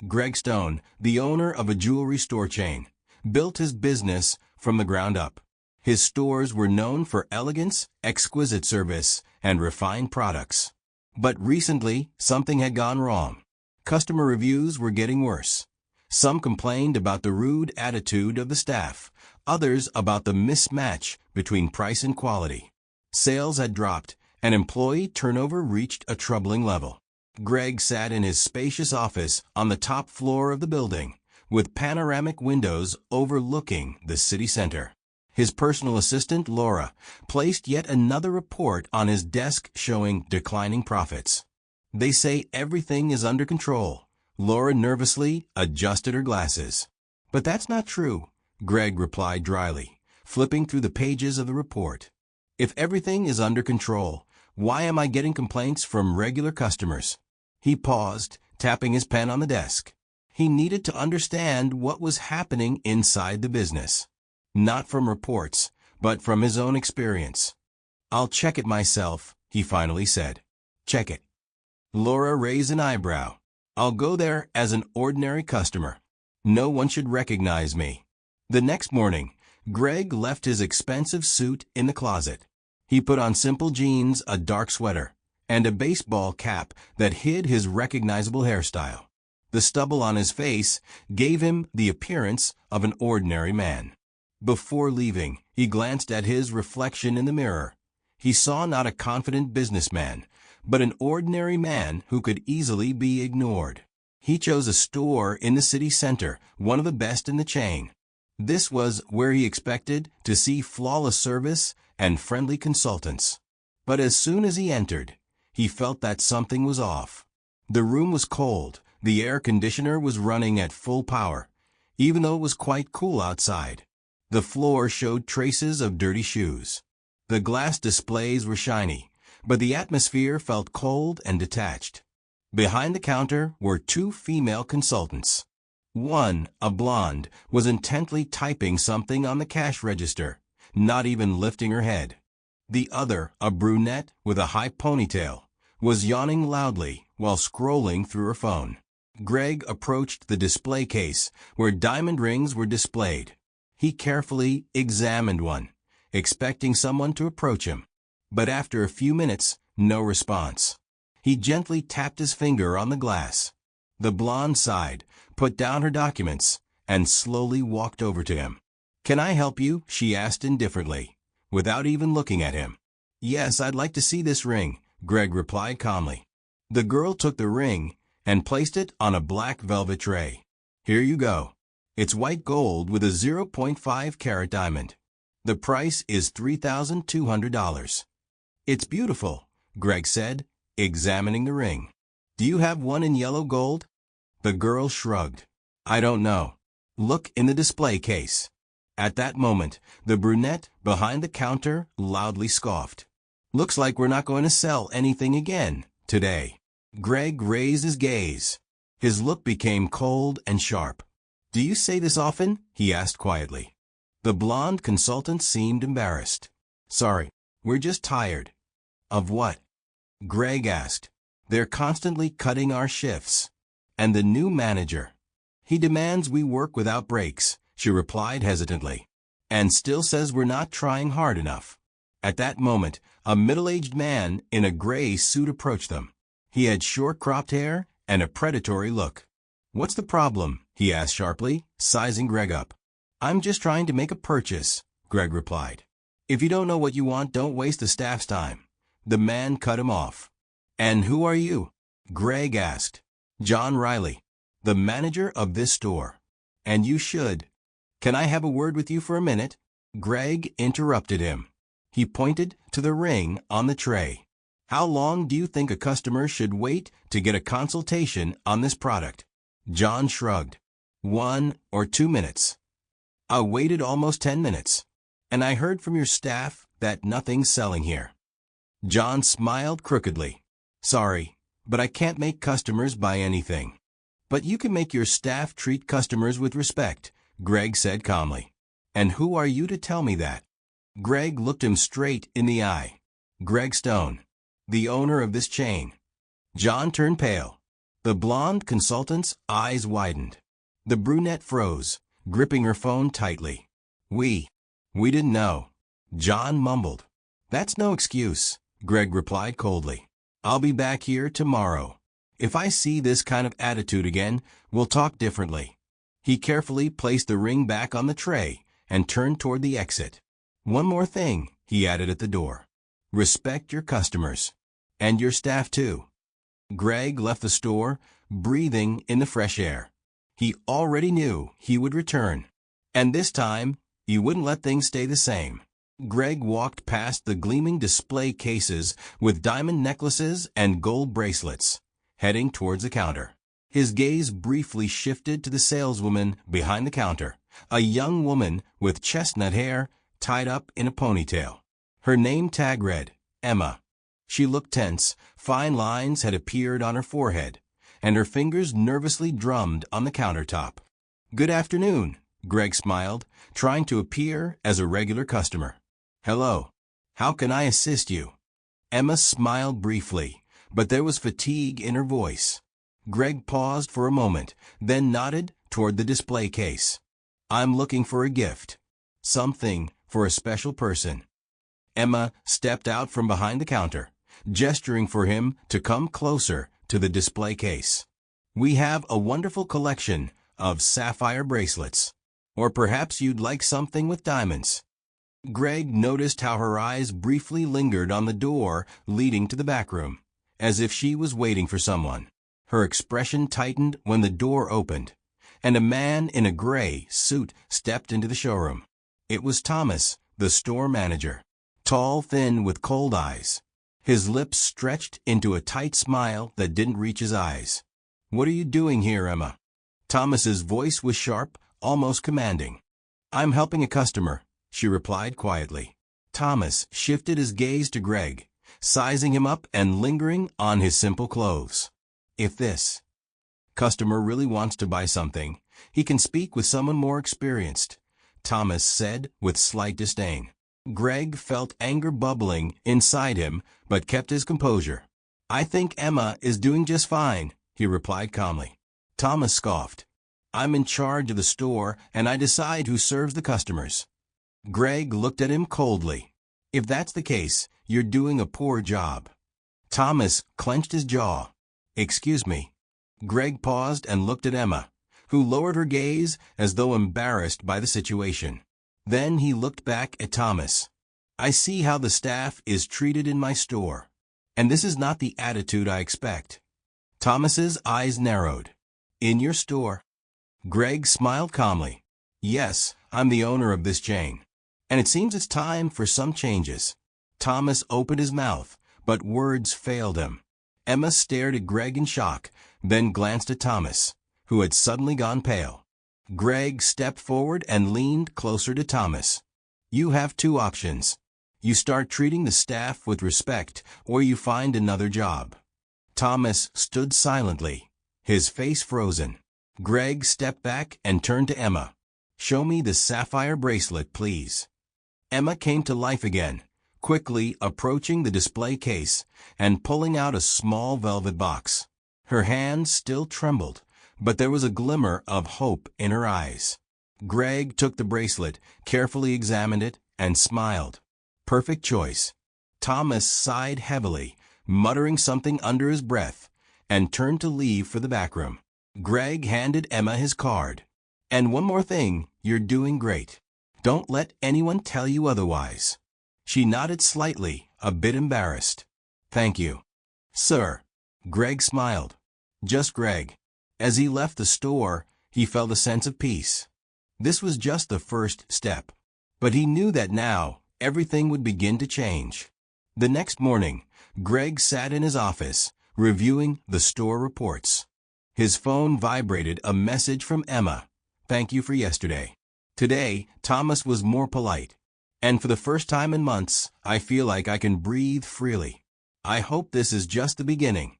Greg Stone, the owner of a jewelry store chain, built his business from the ground up. His stores were known for elegance, exquisite service, and refined products. But recently, something had gone wrong. Customer reviews were getting worse. Some complained about the rude attitude of the staff, others about the mismatch between price and quality. Sales had dropped, and employee turnover reached a troubling level. Greg sat in his spacious office on the top floor of the building, with panoramic windows overlooking the city center. His personal assistant, Laura, placed yet another report on his desk showing declining profits. "They say everything is under control." Laura nervously adjusted her glasses. "But that's not true," Greg replied dryly, flipping through the pages of the report. "If everything is under control, why am I getting complaints from regular customers?" He paused, tapping his pen on the desk. He needed to understand what was happening inside the business. Not from reports, but from his own experience. "I'll check it myself," he finally said. "Check it." Laura raised an eyebrow. "I'll go there as an ordinary customer. No one should recognize me." The next morning, Greg left his expensive suit in the closet. He put on simple jeans, a dark sweater, and a baseball cap that hid his recognizable hairstyle. The stubble on his face gave him the appearance of an ordinary man. Before leaving, he glanced at his reflection in the mirror. He saw not a confident businessman, but an ordinary man who could easily be ignored. He chose a store in the city center, one of the best in the chain. This was where he expected to see flawless service and friendly consultants. But as soon as he entered, he felt that something was off. The room was cold. The air conditioner was running at full power, even though it was quite cool outside. The floor showed traces of dirty shoes. The glass displays were shiny, but the atmosphere felt cold and detached. Behind the counter were two female consultants. One, a blonde, was intently typing something on the cash register, not even lifting her head. The other, a brunette with a high ponytail, was yawning loudly while scrolling through her phone. Greg approached the display case where diamond rings were displayed. He carefully examined one, expecting someone to approach him. But after a few minutes, no response. He gently tapped his finger on the glass. The blonde sighed, put down her documents, and slowly walked over to him. "Can I help you?" she asked indifferently, without even looking at him. "Yes, I'd like to see this ring," Greg replied calmly. The girl took the ring and placed it on a black velvet tray. "Here you go. It's white gold with a 0.5 carat diamond. The price is $3,200. "It's beautiful," Greg said, examining the ring. "Do you have one in yellow gold?" The girl shrugged. "I don't know. Look in the display case." At that moment, the brunette behind the counter loudly scoffed. "Looks like we're not going to sell anything again today." Greg raised his gaze. His look became cold and sharp. "Do you say this often?" he asked quietly. The blonde consultant seemed embarrassed. "Sorry, we're just tired." "Of what?" Greg asked. "They're constantly cutting our shifts. And the new manager, he demands we work without breaks," she replied hesitantly, "and still says we're not trying hard enough." At that moment, a middle-aged man in a gray suit approached them. He had short-cropped hair and a predatory look. "What's the problem?" he asked sharply, sizing Greg up. "I'm just trying to make a purchase," Greg replied. "If you don't know what you want, don't waste the staff's time." The man cut him off. "And who are you?" Greg asked. "John Riley, the manager of this store. And you should." "Can I have a word with you for a minute?" Greg interrupted him. He pointed to the ring on the tray. "How long do you think a customer should wait to get a consultation on this product?" John shrugged. 1 or 2 minutes. "I waited almost 10 minutes. And I heard from your staff that nothing's selling here." John smiled crookedly. "Sorry, but I can't make customers buy anything." "But you can make your staff treat customers with respect," Greg said calmly. "And who are you to tell me that?" Greg looked him straight in the eye. "Greg Stone, the owner of this chain." John turned pale. The blonde consultant's eyes widened. The brunette froze, gripping her phone tightly. We didn't know. John mumbled. That's no excuse, Greg replied coldly. I'll be back here tomorrow. If I see this kind of attitude again, we'll talk differently. He carefully placed the ring back on the tray and turned toward the exit. One more thing, he added at the door. Respect your customers. And your staff too. Greg left the store, breathing in the fresh air. He already knew he would return. And this time, he wouldn't let things stay the same. Greg walked past the gleaming display cases with diamond necklaces and gold bracelets, heading towards the counter. His gaze briefly shifted to the saleswoman behind the counter, a young woman with chestnut hair tied up in a ponytail. Her name tag read, Emma. She looked tense, fine lines had appeared on her forehead, and her fingers nervously drummed on the countertop. Good afternoon, Greg smiled, trying to appear as a regular customer. Hello. How can I assist you? Emma smiled briefly, but there was fatigue in her voice. Greg paused for a moment, then nodded toward the display case. I'm looking for a gift. Something for a special person. Emma stepped out from behind the counter, gesturing for him to come closer to the display case. We have a wonderful collection of sapphire bracelets. Or perhaps you'd like something with diamonds. Greg noticed how her eyes briefly lingered on the door leading to the back room, as if she was waiting for someone. Her expression tightened when the door opened, and a man in a gray suit stepped into the showroom. It was Thomas, the store manager. Tall, thin, with cold eyes. His lips stretched into a tight smile that didn't reach his eyes. What are you doing here, Emma? Thomas's voice was sharp, almost commanding. I'm helping a customer, she replied quietly. Thomas shifted his gaze to Greg, sizing him up and lingering on his simple clothes. If this customer really wants to buy something, he can speak with someone more experienced, Thomas said with slight disdain. Greg felt anger bubbling inside him, but kept his composure. I think Emma is doing just fine, he replied calmly. Thomas scoffed. I'm in charge of the store, and I decide who serves the customers. Greg looked at him coldly. If that's the case, you're doing a poor job. Thomas clenched his jaw. Excuse me. Greg paused and looked at Emma, who lowered her gaze as though embarrassed by the situation. Then he looked back at Thomas. I see how the staff is treated in my store, and this is not the attitude I expect. Thomas's eyes narrowed. In your store? Greg smiled calmly. Yes, I'm the owner of this chain, and it seems it's time for some changes. Thomas opened his mouth, but words failed him. Emma stared at Greg in shock, then glanced at Thomas, who had suddenly gone pale. Greg stepped forward and leaned closer to Thomas. You have two options. You start treating the staff with respect, or you find another job. Thomas stood silently, his face frozen. Greg stepped back and turned to Emma. Show me the sapphire bracelet, please. Emma came to life again, quickly approaching the display case and pulling out a small velvet box. Her hands still trembled, but there was a glimmer of hope in her eyes. Greg took the bracelet, carefully examined it, and smiled. Perfect choice. Thomas sighed heavily, muttering something under his breath, and turned to leave for the back room. Greg handed Emma his card. And one more thing, you're doing great. Don't let anyone tell you otherwise. She nodded slightly, a bit embarrassed. Thank you. Sir. Greg smiled. Just Greg. As he left the store, he felt a sense of peace. This was just the first step. But he knew that now, everything would begin to change. The next morning, Greg sat in his office, reviewing the store reports. His phone vibrated a message from Emma. Thank you for yesterday. Today, Thomas was more polite. And for the first time in months, I feel like I can breathe freely. I hope this is just the beginning.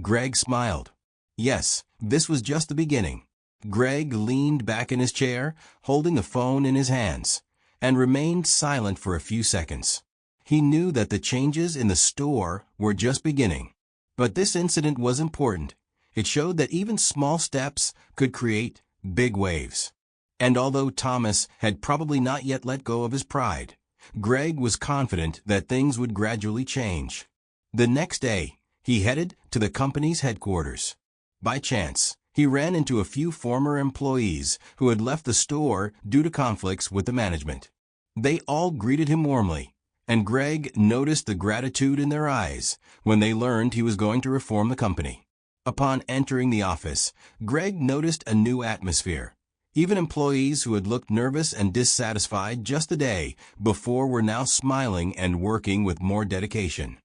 Greg smiled. Yes, this was just the beginning. Greg leaned back in his chair, holding the phone in his hands, and remained silent for a few seconds. He knew that the changes in the store were just beginning. But this incident was important. It showed that even small steps could create big waves. And although Thomas had probably not yet let go of his pride, Greg was confident that things would gradually change. The next day, he headed to the company's headquarters. By chance, he ran into a few former employees who had left the store due to conflicts with the management. They all greeted him warmly, and Greg noticed the gratitude in their eyes when they learned he was going to reform the company. Upon entering the office, Greg noticed a new atmosphere. Even employees who had looked nervous and dissatisfied just the day before were now smiling and working with more dedication.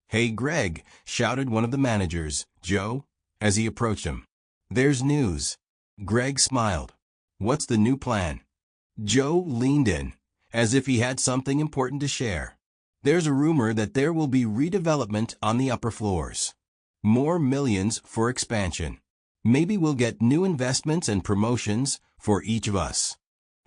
"Hey, Greg," shouted one of the managers, Joe, as he approached him. "There's news." Greg smiled. "What's the new plan?" Joe leaned in, as if he had something important to share. "There's a rumor that there will be redevelopment on the upper floors. More millions for expansion. Maybe we'll get new investments and promotions for each of us."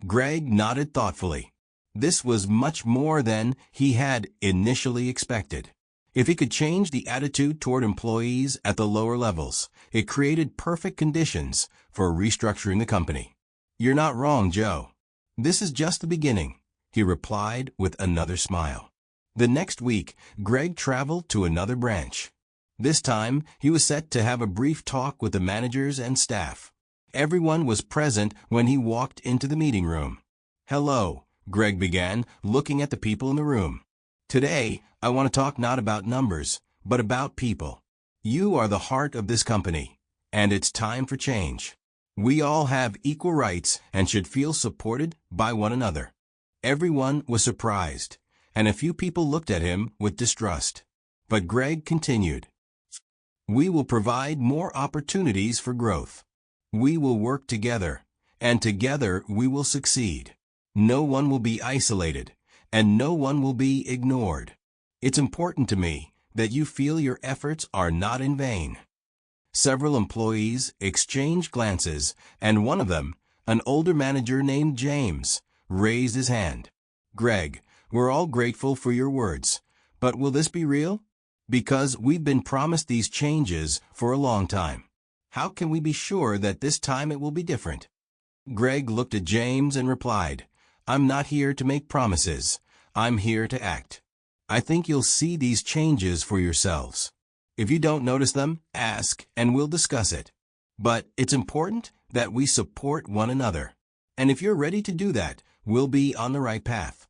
Greg nodded thoughtfully. This was much more than he had initially expected. If he could change the attitude toward employees at the lower levels, it created perfect conditions for restructuring the company. "You're not wrong, Joe. This is just the beginning," he replied with another smile. The next week, Greg traveled to another branch. This time, he was set to have a brief talk with the managers and staff. Everyone was present when he walked into the meeting room. "Hello," Greg began, looking at the people in the room. "Today, I want to talk not about numbers, but about people. You are the heart of this company, and it's time for change. We all have equal rights and should feel supported by one another." Everyone was surprised, and a few people looked at him with distrust. But Greg continued. "We will provide more opportunities for growth. We will work together, and together we will succeed. No one will be isolated, and no one will be ignored. It's important to me that you feel your efforts are not in vain." Several employees exchanged glances, and one of them, an older manager named James, raised his hand. "Greg, we're all grateful for your words, but will this be real? Because we've been promised these changes for a long time. How can we be sure that this time it will be different?" Greg looked at James and replied, "I'm not here to make promises. I'm here to act. I think you'll see these changes for yourselves. If you don't notice them, ask and we'll discuss it. But it's important that we support one another. And if you're ready to do that, we'll be on the right path."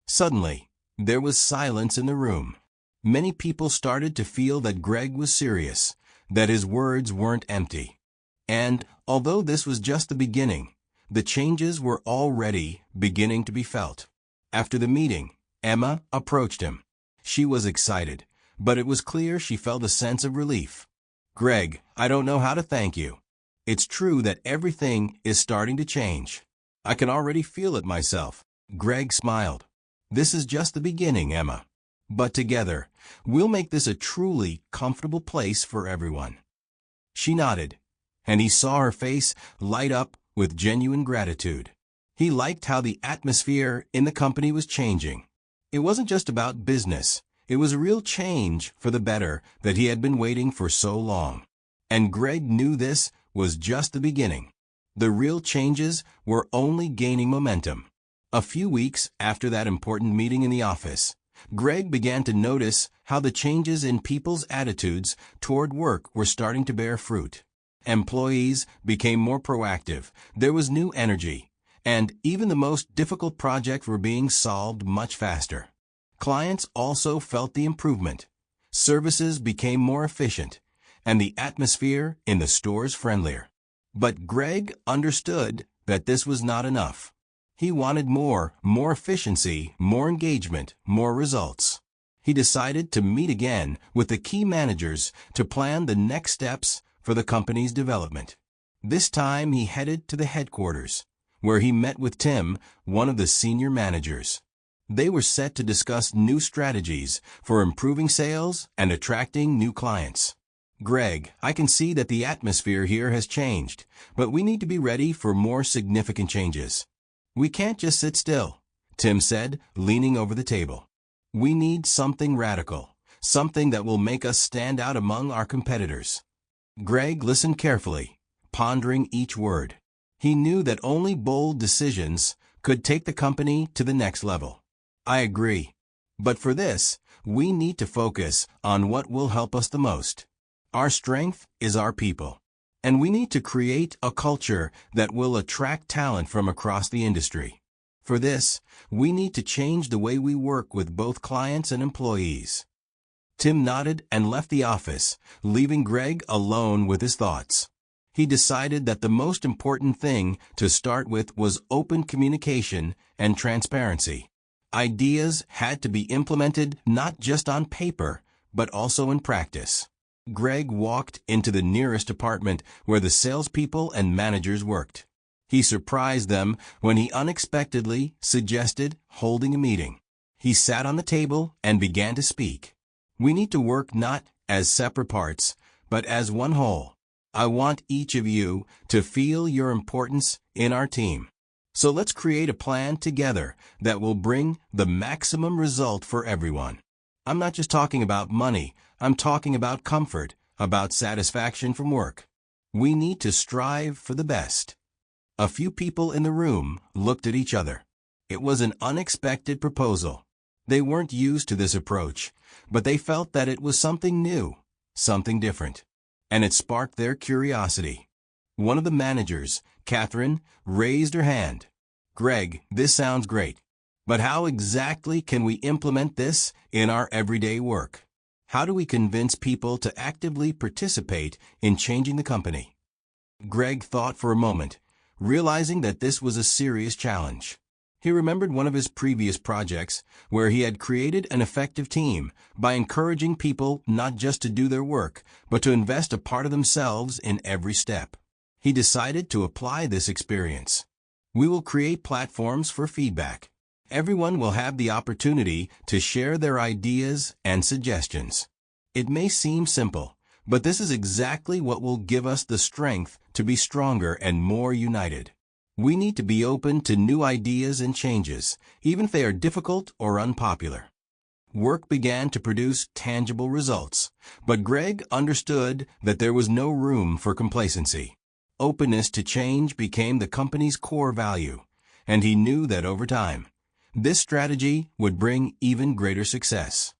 Suddenly, there was silence in the room. Many people started to feel that Greg was serious, that his words weren't empty. And, although this was just the beginning, the changes were already beginning to be felt. After the meeting, Emma approached him. She was excited, but it was clear she felt a sense of relief. "Greg, I don't know how to thank you. It's true that everything is starting to change. I can already feel it myself." Greg smiled. "This is just the beginning, Emma. But together, we'll make this a truly comfortable place for everyone." She nodded, and he saw her face light up with genuine gratitude. He liked how the atmosphere in the company was changing. It wasn't just about business. It was a real change for the better that he had been waiting for so long. And Greg knew this was just the beginning. The real changes were only gaining momentum. A few weeks after that important meeting in the office, Greg began to notice how the changes in people's attitudes toward work were starting to bear fruit. Employees became more proactive, there was new energy, and even the most difficult projects were being solved much faster. Clients also felt the improvement. Services became more efficient, and the atmosphere in the stores friendlier. But Greg understood that this was not enough. He wanted more efficiency, more engagement, more results. He decided to meet again with the key managers to plan the next steps for the company's development. This time he headed to the headquarters, where he met with Tim, one of the senior managers. They were set to discuss new strategies for improving sales and attracting new clients. "Greg, I can see that the atmosphere here has changed, but we need to be ready for more significant changes. We can't just sit still," Tim said, leaning over the table. "We need something radical, something that will make us stand out among our competitors." Greg listened carefully, pondering each word. He knew that only bold decisions could take the company to the next level. I agree. But for this, we need to focus on what will help us the most. Our strength is our people. And we need to create a culture that will attract talent from across the industry. For this, we need to change the way we work with both clients and employees. Tim nodded and left the office, leaving Greg alone with his thoughts. He decided that the most important thing to start with was open communication and transparency. Ideas had to be implemented not just on paper, but also in practice. Greg walked into the nearest apartment where the salespeople and managers worked. He surprised them when he unexpectedly suggested holding a meeting. He sat on the table and began to speak. We need to work not as separate parts, but as one whole. I want each of you to feel your importance in our team. So let's create a plan together that will bring the maximum result for everyone. I'm not just talking about money. I'm talking about comfort, about satisfaction from work. We need to strive for the best. A few people in the room looked at each other. It was an unexpected proposal. They weren't used to this approach, but they felt that it was something new, something different, and it sparked their curiosity. One of the managers, Catherine, raised her hand. Greg, this sounds great, but how exactly can we implement this in our everyday work? How do we convince people to actively participate in changing the company? Greg thought for a moment, realizing that this was a serious challenge. He remembered one of his previous projects where he had created an effective team by encouraging people not just to do their work, but to invest a part of themselves in every step. He decided to apply this experience. We will create platforms for feedback. Everyone will have the opportunity to share their ideas and suggestions. It may seem simple, but this is exactly what will give us the strength to be stronger and more united. We need to be open to new ideas and changes, even if they are difficult or unpopular. Work began to produce tangible results, but Greg understood that there was no room for complacency. Openness to change became the company's core value, and he knew that over time, this strategy would bring even greater success.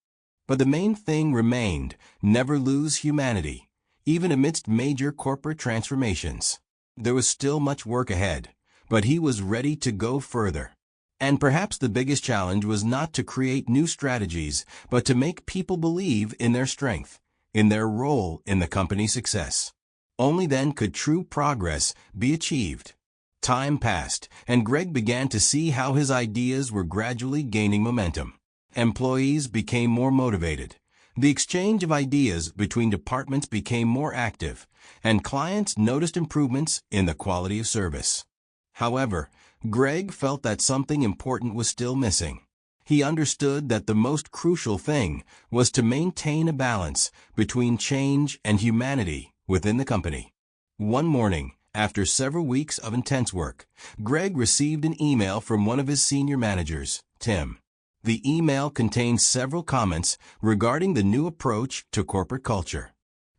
But the main thing remained: never lose humanity, even amidst major corporate transformations. There was still much work ahead, but he was ready to go further. And perhaps the biggest challenge was not to create new strategies, but to make people believe in their strength, in their role in the company's success. Only then could true progress be achieved. Time passed, and Greg began to see how his ideas were gradually gaining momentum. Employees became more motivated. The exchange of ideas between departments became more active, and clients noticed improvements in the quality of service. However, Greg felt that something important was still missing. He understood that the most crucial thing was to maintain a balance between change and humanity within the company. One morning, after several weeks of intense work, Greg received an email from one of his senior managers, Tim. The email contained several comments regarding the new approach to corporate culture.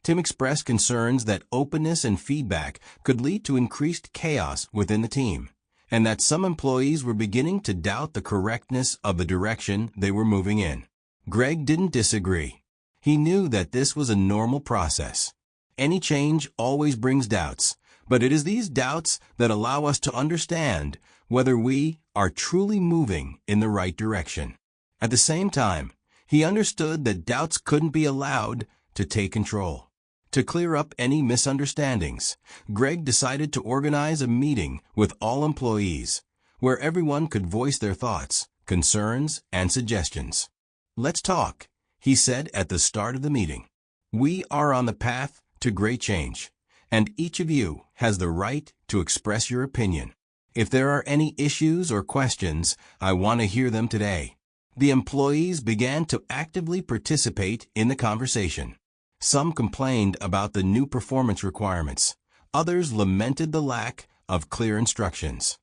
Tim expressed concerns that openness and feedback could lead to increased chaos within the team, and that some employees were beginning to doubt the correctness of the direction they were moving in. Greg didn't disagree. He knew that this was a normal process. Any change always brings doubts, but it is these doubts that allow us to understand whether we are truly moving in the right direction. At the same time, he understood that doubts couldn't be allowed to take control. To clear up any misunderstandings, Greg decided to organize a meeting with all employees, where everyone could voice their thoughts, concerns, and suggestions. "Let's talk," he said at the start of the meeting. "We are on the path to great change, and each of you has the right to express your opinion. If there are any issues or questions, I want to hear them today." The employees began to actively participate in the conversation. Some complained about the new performance requirements. Others lamented the lack of clear instructions.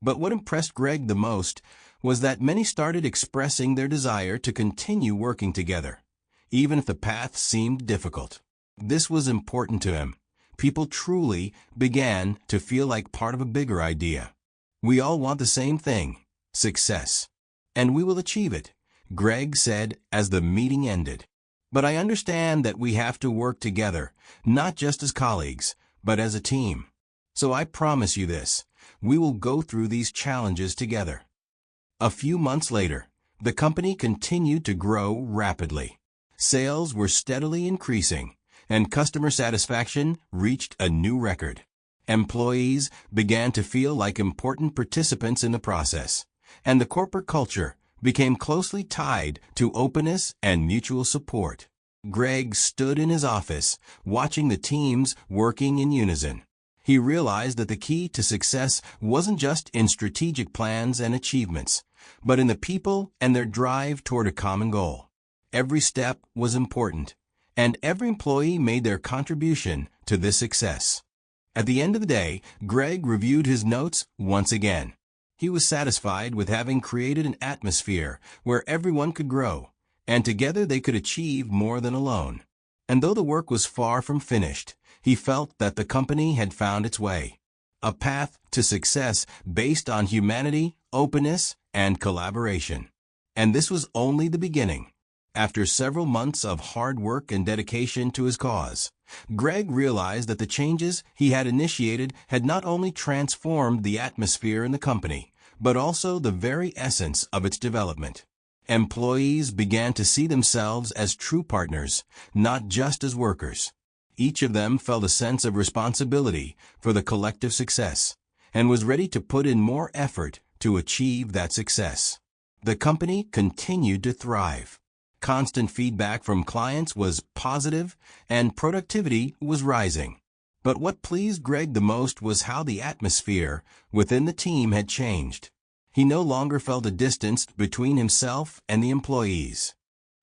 But what impressed Greg the most was that many started expressing their desire to continue working together, even if the path seemed difficult. This was important to him. People truly began to feel like part of a bigger idea. We all want the same thing, success. And we will achieve it, Greg said as the meeting ended. But I understand that we have to work together, not just as colleagues, but as a team. So I promise you this, we will go through these challenges together. A few months later, the company continued to grow rapidly. Sales were steadily increasing, and customer satisfaction reached a new record. Employees began to feel like important participants in the process, and the corporate culture became closely tied to openness and mutual support. Greg stood in his office, watching the teams working in unison. He realized that the key to success wasn't just in strategic plans and achievements, but in the people and their drive toward a common goal. Every step was important, and every employee made their contribution to this success. At the end of the day, Greg reviewed his notes once again. He was satisfied with having created an atmosphere where everyone could grow, and together they could achieve more than alone. And though the work was far from finished, he felt that the company had found its way. A path to success based on humanity, openness, and collaboration. And this was only the beginning. After several months of hard work and dedication to his cause, Greg realized that the changes he had initiated had not only transformed the atmosphere in the company, but also the very essence of its development. Employees began to see themselves as true partners, not just as workers. Each of them felt a sense of responsibility for the collective success, and was ready to put in more effort to achieve that success. The company continued to thrive. Constant feedback from clients was positive, and productivity was rising. But what pleased Greg the most was how the atmosphere within the team had changed. He no longer felt a distance between himself and the employees.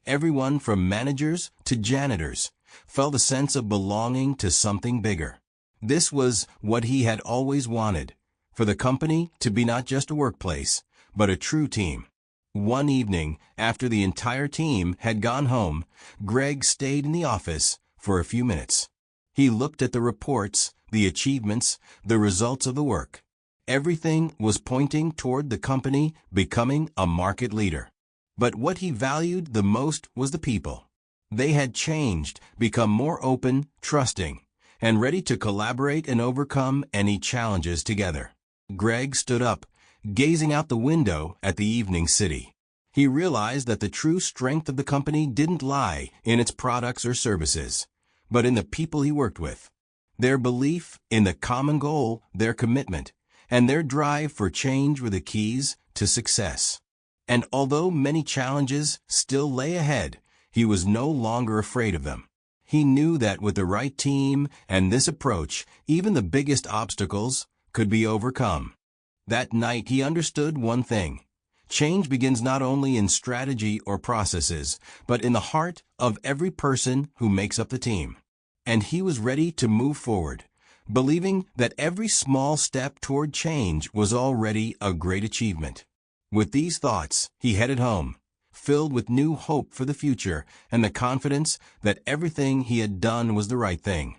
Everyone from managers to janitors felt a sense of belonging to something bigger. This was what he had always wanted, for the company to be not just a workplace, but a true team. One evening, after the entire team had gone home, Greg stayed in the office for a few minutes. He looked at the reports, the achievements, the results of the work. Everything was pointing toward the company becoming a market leader. But what he valued the most was the people. They had changed, become more open, trusting, and ready to collaborate and overcome any challenges together. Greg stood up, gazing out the window at the evening city. He realized that the true strength of the company didn't lie in its products or services, but in the people he worked with. Their belief in the common goal, their commitment, and their drive for change were the keys to success. And although many challenges still lay ahead, he was no longer afraid of them. He knew that with the right team and this approach, even the biggest obstacles could be overcome. That night he understood one thing. Change begins not only in strategy or processes, but in the heart of every person who makes up the team. And he was ready to move forward, believing that every small step toward change was already a great achievement. With these thoughts, he headed home, filled with new hope for the future and the confidence that everything he had done was the right thing.